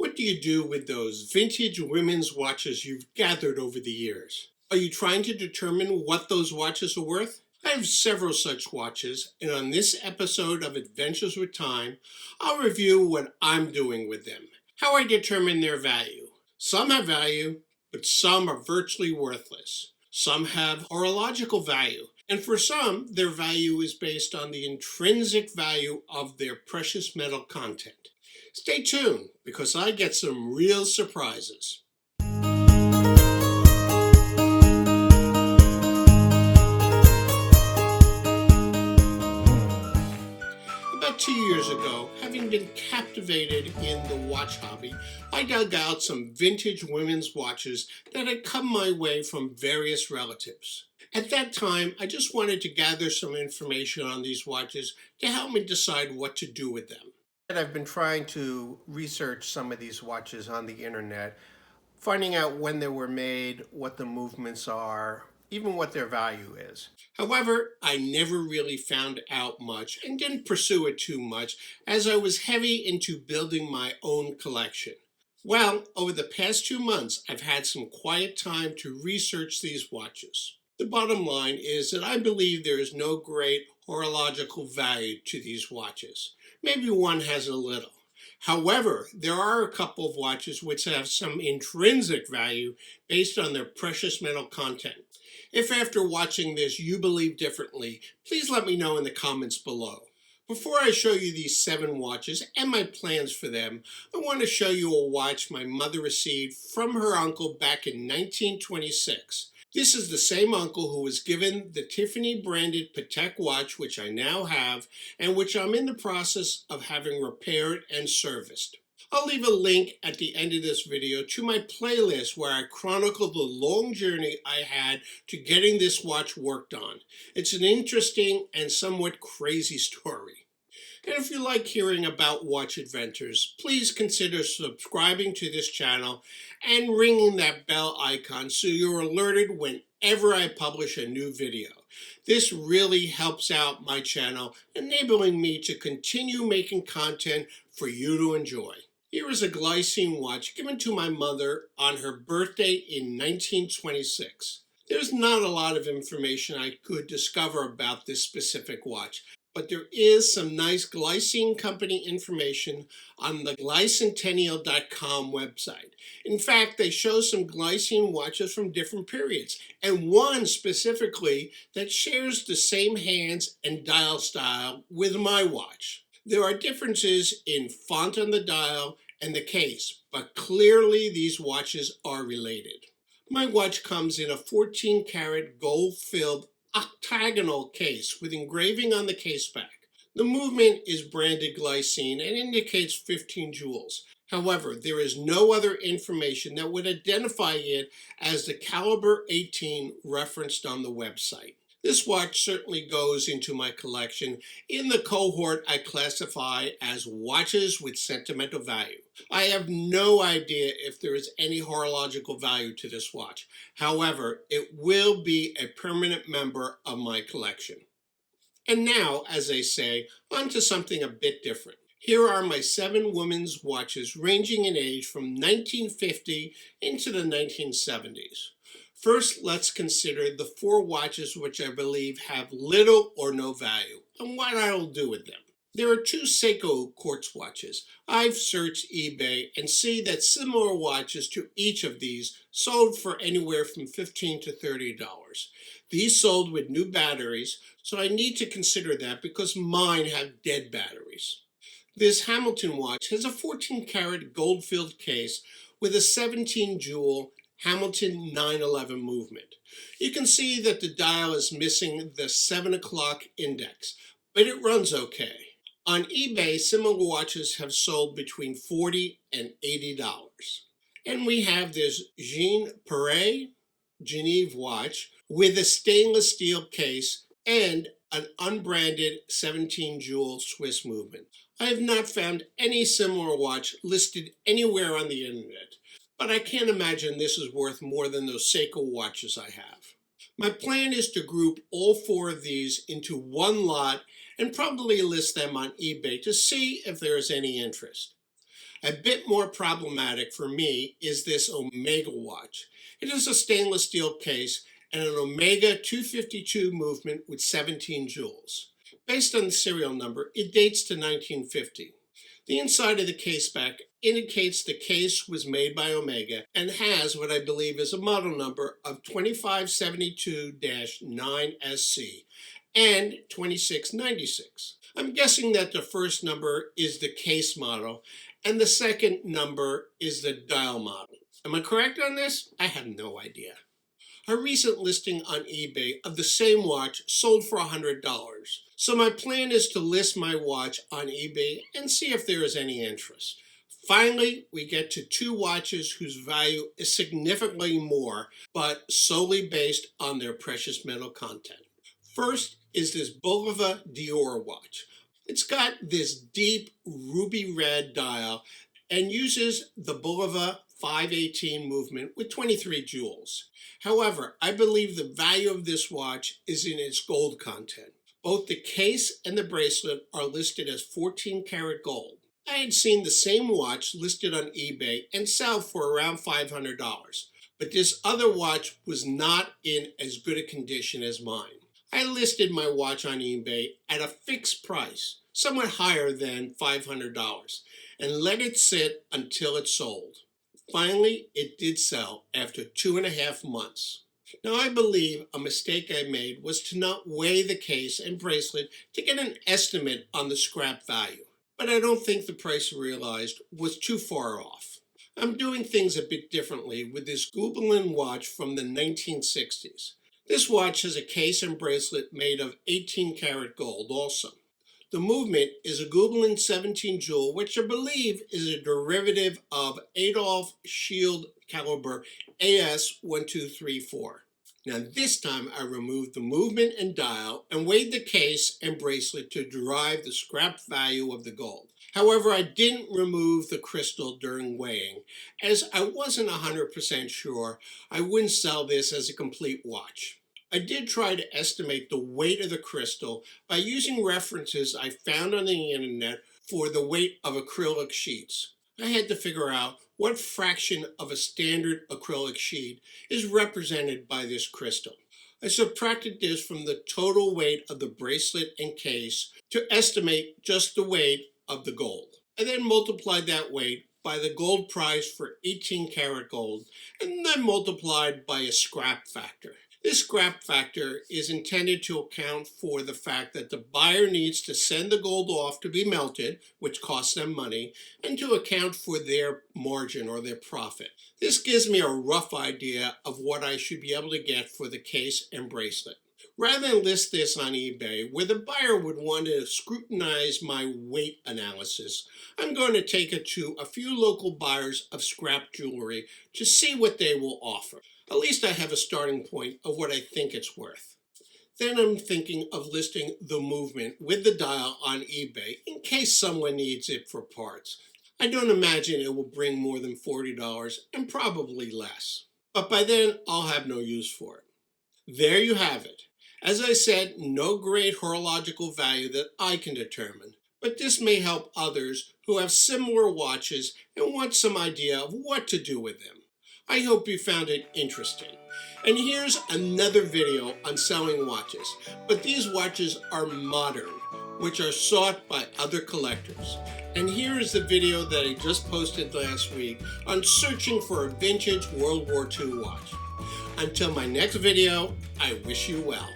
What do you do with those vintage women's watches you've gathered over the years? Are you trying to determine what those watches are worth? I have several such watches, and on this episode of Adventures with Time, I'll review what I'm doing with them, how I determine their value. Some have value, but some are virtually worthless. Some have horological value, and for some, their value is based on the intrinsic value of their precious metal content. Stay tuned, because I get some real surprises. About 2 years ago, having been captivated in the watch hobby, I dug out some vintage women's watches that had come my way from various relatives. At that time, I just wanted to gather some information on these watches to help me decide what to do with them. And I've been trying to research some of these watches on the internet, finding out when they were made, what the movements are, even what their value is. However, I never really found out much and didn't pursue it too much as I was heavy into building my own collection. Well, over the past 2 months, I've had some quiet time to research these watches. The bottom line is that I believe there is no great horological value to these watches. Maybe one has a little. However, there are a couple of watches which have some intrinsic value based on their precious metal content. If after watching this you believe differently, please let me know in the comments below. Before I show you these 7 watches and my plans for them, I want to show you a watch my mother received from her uncle back in 1926. This is the same uncle who was given the Tiffany branded Patek watch, which I now have, and which I'm in the process of having repaired and serviced. I'll leave a link at the end of this video to my playlist where I chronicle the long journey I had to getting this watch worked on. It's an interesting and somewhat crazy story. And if you like hearing about watch adventures, please consider subscribing to this channel and ringing that bell icon so you're alerted whenever I publish a new video. This really helps out my channel, enabling me to continue making content for you to enjoy. Here is a Glycine watch given to my mother on her birthday in 1926. There's not a lot of information I could discover about this specific watch, but there is some nice Glycine company information on the glycentennial.com website. In fact, they show some Glycine watches from different periods, and one specifically that shares the same hands and dial style with my watch. There are differences in font on the dial and the case, but clearly these watches are related. My watch comes in a 14-karat gold-filled octagonal case with engraving on the case back. The movement is branded Glycine and indicates 15 jewels. However, there is no other information that would identify it as the caliber 18 referenced on the website. This watch certainly goes into my collection in the cohort I classify as watches with sentimental value. I have no idea if there is any horological value to this watch. However, it will be a permanent member of my collection. And now, as they say, on to something a bit different. Here are my 7 women's watches ranging in age from 1950 into the 1970s. First, let's consider the 4 watches which I believe have little or no value, and what I will do with them. There are 2 Seiko quartz watches. I've searched eBay and see that similar watches to each of these sold for anywhere from $15 to $30. These sold with new batteries, so I need to consider that because mine have dead batteries. This Hamilton watch has a 14-karat gold-filled case with a 17-jewel Hamilton 911 movement. You can see that the dial is missing the 7 o'clock index, but it runs okay. On eBay, similar watches have sold between $40 and $80. And we have this Jean Perret Geneve watch with a stainless steel case and an unbranded 17-jewel Swiss movement. I have not found any similar watch listed anywhere on the internet, but I can't imagine this is worth more than those Seiko watches I have. My plan is to group all 4 of these into one lot and probably list them on eBay to see if there is any interest. A bit more problematic for me is this Omega watch. It is a stainless steel case and an Omega 252 movement with 17 jewels. Based on the serial number, it dates to 1950. The inside of the case back indicates the case was made by Omega and has what I believe is a model number of 2572-9SC and 2696. I'm guessing that the first number is the case model and the second number is the dial model. Am I correct on this? I have no idea. A recent listing on eBay of the same watch sold for $100. So my plan is to list my watch on eBay and see if there is any interest. Finally, we get to two watches whose value is significantly more, but solely based on their precious metal content. First is this Bulova Dior watch. It's got this deep ruby red dial and uses the Bulova 518 movement with 23 jewels. However, I believe the value of this watch is in its gold content. Both the case and the bracelet are listed as 14 karat gold. I had seen the same watch listed on eBay and sell for around $500, but this other watch was not in as good a condition as mine. I listed my watch on eBay at a fixed price, somewhat higher than $500, and let it sit until it sold. Finally, it did sell after 2.5 months. Now, I believe a mistake I made was to not weigh the case and bracelet to get an estimate on the scrap value, but I don't think the price realized was too far off. I'm doing things a bit differently with this Glycine watch from the 1960s. This watch has a case and bracelet made of 18 karat gold also. The movement is a Glycine 17 jewel, which I believe is a derivative of Adolf Shield caliber AS1234. Now this time I removed the movement and dial and weighed the case and bracelet to derive the scrap value of the gold. However, I didn't remove the crystal during weighing, as I wasn't 100% sure I wouldn't sell this as a complete watch. I did try to estimate the weight of the crystal by using references I found on the internet for the weight of acrylic sheets. I had to figure out what fraction of a standard acrylic sheet is represented by this crystal. I subtracted this from the total weight of the bracelet and case to estimate just the weight of the gold. I then multiplied that weight by the gold price for 18 karat gold and then multiplied by a scrap factor. This scrap factor is intended to account for the fact that the buyer needs to send the gold off to be melted, which costs them money, and to account for their margin or their profit. This gives me a rough idea of what I should be able to get for the case and bracelet. Rather than list this on eBay, where the buyer would want to scrutinize my weight analysis, I'm going to take it to a few local buyers of scrap jewelry to see what they will offer. At least I have a starting point of what I think it's worth. Then I'm thinking of listing the movement with the dial on eBay in case someone needs it for parts. I don't imagine it will bring more than $40 and probably less. But by then, I'll have no use for it. There you have it. As I said, no great horological value that I can determine, but this may help others who have similar watches and want some idea of what to do with them. I hope you found it interesting. And here's another video on selling watches, but these watches are modern, which are sought by other collectors. And here is the video that I just posted last week on searching for a vintage World War II watch. Until my next video, I wish you well.